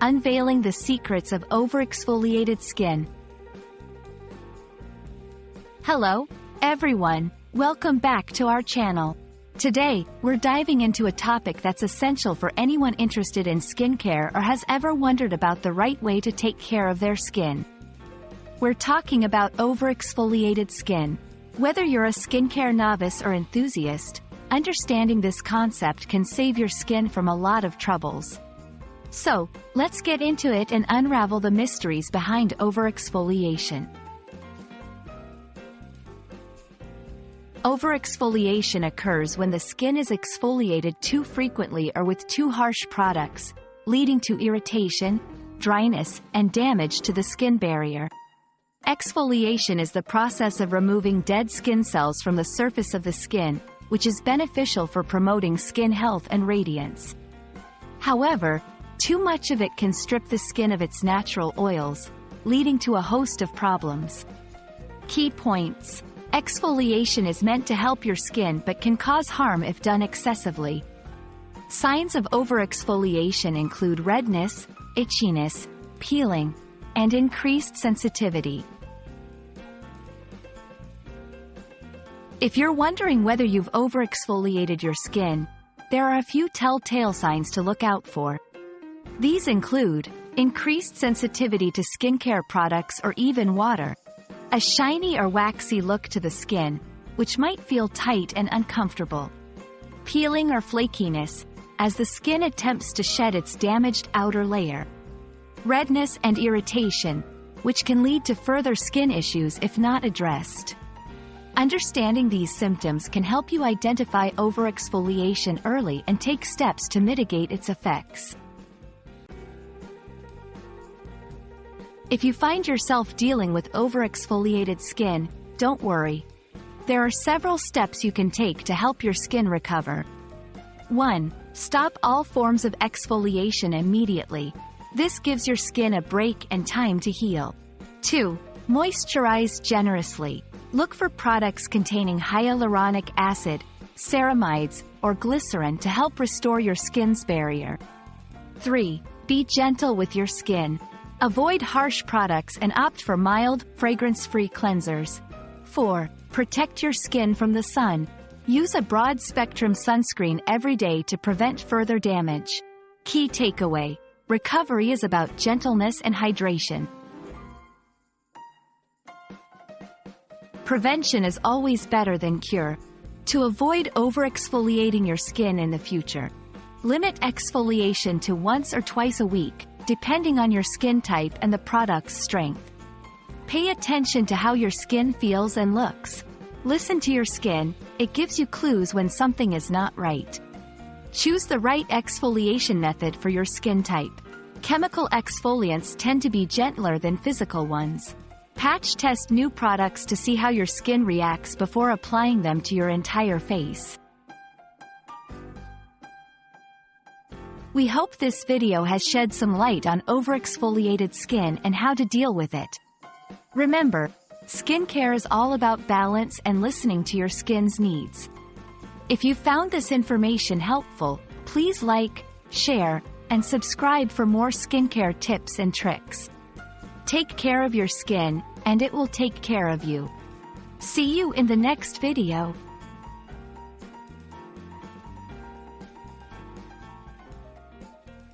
Unveiling the Secrets of Overexfoliated Skin. Hello, everyone. Welcome back to our channel. Today, we're diving into a topic that's essential for anyone interested in skincare or has ever wondered about the right way to take care of their skin. We're talking about overexfoliated skin. Whether you're a skincare novice or enthusiast, understanding this concept can save your skin from a lot of troubles. So, let's get into it and unravel the mysteries behind overexfoliation. Overexfoliation occurs when the skin is exfoliated too frequently or with too harsh products, leading to irritation, dryness, and damage to the skin barrier. Exfoliation is the process of removing dead skin cells from the surface of the skin, which is beneficial for promoting skin health and radiance. However, too much of it can strip the skin of its natural oils, leading to a host of problems. Key points. Exfoliation is meant to help your skin but can cause harm if done excessively. Signs of overexfoliation include redness, itchiness, peeling, and increased sensitivity. If you're wondering whether you've overexfoliated your skin, there are a few telltale signs to look out for. These include increased sensitivity to skincare products or even water, a shiny or waxy look to the skin, which might feel tight and uncomfortable, peeling or flakiness, as the skin attempts to shed its damaged outer layer, redness and irritation, which can lead to further skin issues if not addressed. Understanding these symptoms can help you identify overexfoliation early and take steps to mitigate its effects. If you find yourself dealing with overexfoliated skin, don't worry. There are several steps you can take to help your skin recover. 1. Stop all forms of exfoliation immediately. This gives your skin a break and time to heal. 2. Moisturize generously. Look for products containing hyaluronic acid, ceramides, or glycerin to help restore your skin's barrier. 3. Be gentle with your skin. Avoid harsh products and opt for mild, fragrance-free cleansers. 4. Protect your skin from the sun. Use a broad-spectrum sunscreen every day to prevent further damage. Key takeaway: recovery is about gentleness and hydration. Prevention is always better than cure. To avoid overexfoliating your skin in the future, limit exfoliation to once or twice a week, depending on your skin type and the product's strength. Pay attention to how your skin feels and looks. Listen to your skin, it gives you clues when something is not right. Choose the right exfoliation method for your skin type. Chemical exfoliants tend to be gentler than physical ones. Patch test new products to see how your skin reacts before applying them to your entire face. We hope this video has shed some light on overexfoliated skin and how to deal with it. Remember, skincare is all about balance and listening to your skin's needs. If you found this information helpful, please like, share, and subscribe for more skincare tips and tricks. Take care of your skin, and it will take care of you. See you in the next video.